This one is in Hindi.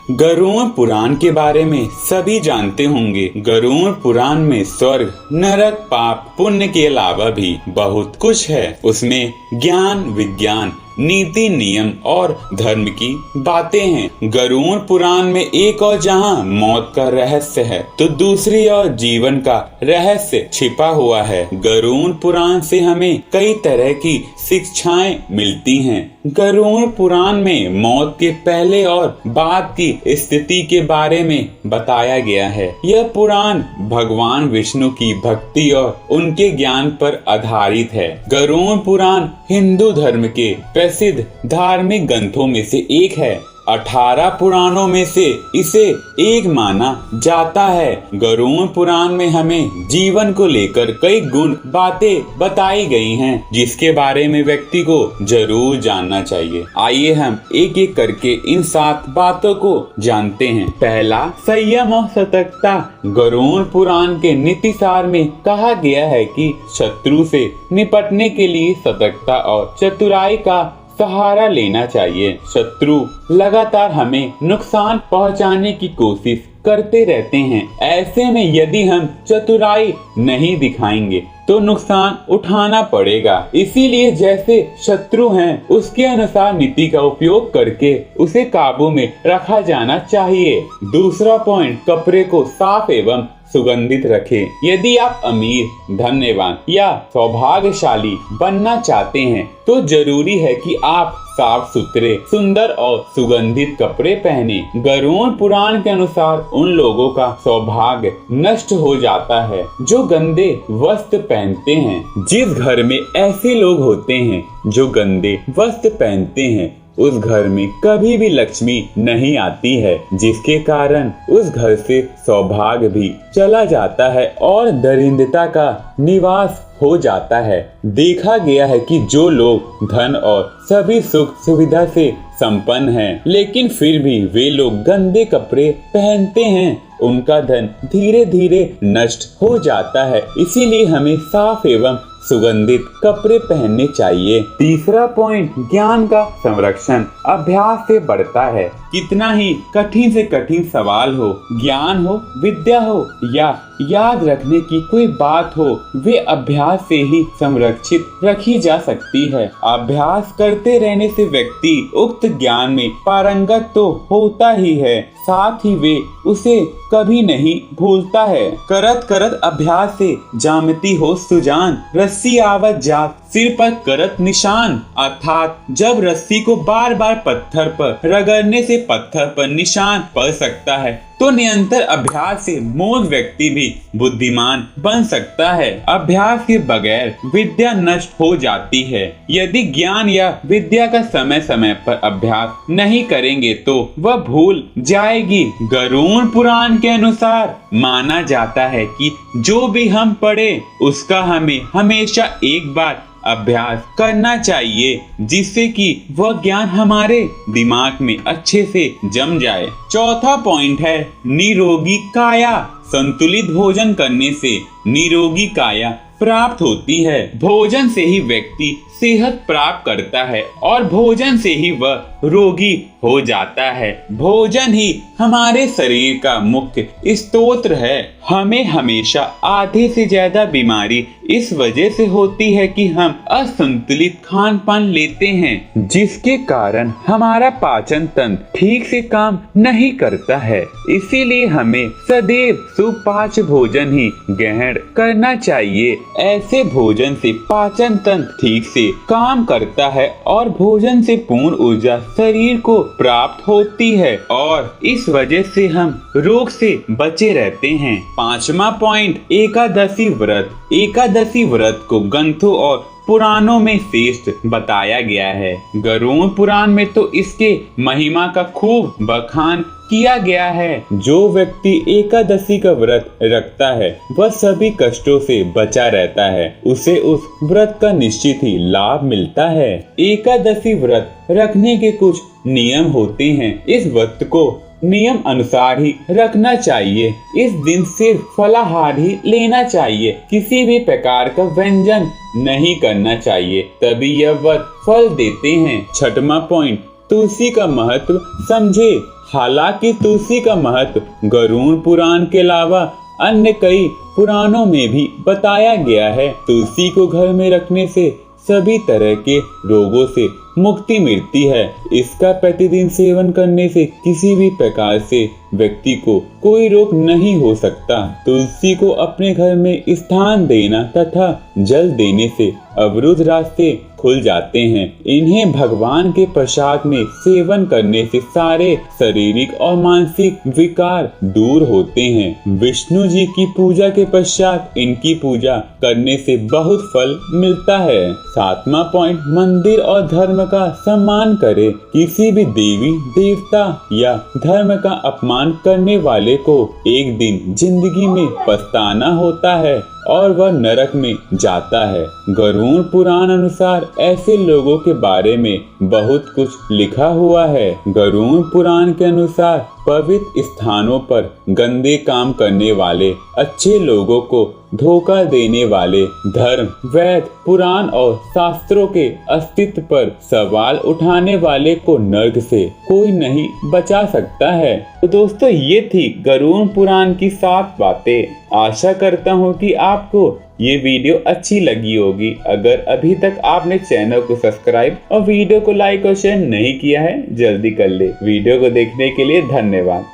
गरुड़ पुराण के बारे में सभी जानते होंगे। गरुड़ पुराण में स्वर्ग, नरक, पाप, पुण्य के अलावा भी बहुत कुछ है। उसमें ज्ञान, विज्ञान, नीति, नियम और धर्म की बातें हैं। गरुड़ पुराण में एक और जहां मौत का रहस्य है तो दूसरी ओर जीवन का रहस्य छिपा हुआ है। गरुड़ पुराण से हमें कई तरह की शिक्षाएं मिलती हैं। गरुड़ पुराण में मौत के पहले और बाद की स्थिति के बारे में बताया गया है। यह पुराण भगवान विष्णु की भक्ति और उनके ज्ञान पर आधारित है। गरुड़ पुराण हिंदू धर्म के प्रसिद्ध धार्मिक ग्रंथों में से एक है। 18 पुराणों में से इसे एक माना जाता है। गरुड़ पुराण में हमें जीवन को लेकर कई गुण बातें बताई गई हैं, जिसके बारे में व्यक्ति को जरूर जानना चाहिए। आइए हम एक एक करके इन 7 बातों को जानते हैं। पहला, संयम और सतर्कता। गरुड़ पुराण के नीतिसार में कहा गया है कि शत्रु से निपटने के लिए सतर्कता और चतुराई का सहारा लेना चाहिए। शत्रु लगातार हमें नुकसान पहुंचाने की कोशिश करते रहते हैं। ऐसे में यदि हम चतुराई नहीं दिखाएंगे तो नुकसान उठाना पड़ेगा। इसीलिए जैसे शत्रु हैं उसके अनुसार नीति का उपयोग करके उसे काबू में रखा जाना चाहिए। दूसरा पॉइंट, कपड़े को साफ एवं सुगंधित रखें। यदि आप अमीर, धन्यवान या सौभाग्यशाली बनना चाहते हैं तो जरूरी है कि आप साफ सुथरे, सुंदर और सुगंधित कपड़े पहने। गरुड़ पुराण के अनुसार उन लोगों का सौभाग्य नष्ट हो जाता है जो गंदे वस्त्र पहनते हैं। जिस घर में ऐसे लोग होते हैं जो गंदे वस्त्र पहनते हैं उस घर में कभी भी लक्ष्मी नहीं आती है, जिसके कारण उस घर से सौभाग्य भी चला जाता है और दरिद्रता का निवास हो जाता है। देखा गया है कि जो लोग धन और सभी सुख सुविधा से संपन्न हैं, लेकिन फिर भी वे लोग गंदे कपड़े पहनते हैं, उनका धन धीरे धीरे नष्ट हो जाता है। इसीलिए हमें साफ एवं सुगंधित कपड़े पहनने चाहिए। तीसरा पॉइंट, ज्ञान का संरक्षण अभ्यास से बढ़ता है। कितना ही कठिन से कठिन सवाल हो, ज्ञान हो, विद्या हो या याद रखने की कोई बात हो, वे अभ्यास से ही संरक्षित रखी जा सकती है। अभ्यास करते रहने से व्यक्ति उक्त ज्ञान में पारंगत तो होता ही है, साथ ही वे उसे कभी नहीं भूलता है। करत करत अभ्यास से जामती हो सुजान, रस्सी आवत जात सिर पर करत निशान। अर्थात जब रस्सी को बार बार पत्थर पर रगड़ने से पत्थर पर निशान पड़ सकता है तो निरंतर अभ्यास से मूर्ख व्यक्ति भी बुद्धिमान बन सकता है। अभ्यास के बगैर विद्या नष्ट हो जाती है। यदि ज्ञान या विद्या का समय समय पर अभ्यास नहीं करेंगे तो वह भूल जाएगी। गरुड़ पुराण के अनुसार माना जाता है कि जो भी हम पढ़े उसका हमें हमेशा एक बार अभ्यास करना चाहिए, जिससे कि वह ज्ञान हमारे दिमाग में अच्छे से जम जाए। चौथा पॉइंट है निरोगी काया। संतुलित भोजन करने से निरोगी काया प्राप्त होती है। भोजन से ही व्यक्ति सेहत प्राप्त करता है और भोजन से ही वह रोगी हो जाता है। भोजन ही हमारे शरीर का मुख्य स्रोत है। हमें हमेशा आधे से ज्यादा बीमारी इस वजह से होती है कि हम असंतुलित खान पान लेते हैं, जिसके कारण हमारा पाचन तंत्र ठीक से काम नहीं करता है। इसीलिए हमें सदैव सुपाच्य भोजन ही ग्रहण करना चाहिए। ऐसे भोजन से पाचन तंत्र ठीक से काम करता है और भोजन से पूर्ण ऊर्जा शरीर को प्राप्त होती है और इस वजह से हम रोग से बचे रहते हैं। पांचवा पॉइंट, एकादशी व्रत। एकादशी व्रत को ग्रंथों और पुराणों में श्रेष्ठ बताया गया है। गरुड़ पुराण में तो इसके महिमा का खूब बखान किया गया है। जो व्यक्ति एकादशी का व्रत रखता है वह सभी कष्टों से बचा रहता है, उसे उस व्रत का निश्चित ही लाभ मिलता है। एकादशी व्रत रखने के कुछ नियम होते हैं। इस व्रत को नियम अनुसार ही रखना चाहिए। इस दिन सिर्फ फलाहार ही लेना चाहिए, किसी भी प्रकार का व्यंजन नहीं करना चाहिए, तभी यह व्रत फल देते हैं। छठवां पॉइंट, तुलसी का महत्व समझे। हालांकि तुलसी का महत्व गरुड़ पुराण के अलावा अन्य कई पुराणों में भी बताया गया है। तुलसी को घर में रखने से सभी तरह के रोगों से मुक्ति मिलती है। इसका प्रतिदिन सेवन करने से किसी भी प्रकार से व्यक्ति को कोई रोग नहीं हो सकता। तुलसी को अपने घर में स्थान देना तथा जल देने से अवरुद्ध रास्ते खुल जाते हैं। इन्हें भगवान के प्रसाद में सेवन करने से सारे शारीरिक और मानसिक विकार दूर होते हैं। विष्णु जी की पूजा के पश्चात इनकी पूजा करने से बहुत फल मिलता है। 7वां पॉइंट, मंदिर और धर्म का सम्मान करें। किसी भी देवी देवता या धर्म का अपमान करने वाले को एक दिन जिंदगी में पछताना होता है और वह नरक में जाता है। गरुड़ पुराण अनुसार ऐसे लोगों के बारे में बहुत कुछ लिखा हुआ है। गरुड़ पुराण के अनुसार पवित्र स्थानों पर गंदे काम करने वाले, अच्छे लोगों को धोखा देने वाले, धर्म, वेद, पुराण और शास्त्रों के अस्तित्व पर सवाल उठाने वाले को नरक से कोई नहीं बचा सकता है। तो दोस्तों, ये थी गरुड़ पुराण की 7 बातें। आशा करता हूँ कि आपको ये वीडियो अच्छी लगी होगी। अगर अभी तक आपने चैनल को सब्सक्राइब और वीडियो को लाइक और शेयर नहीं किया है, जल्दी कर ले। वीडियो को देखने के लिए धन्यवाद।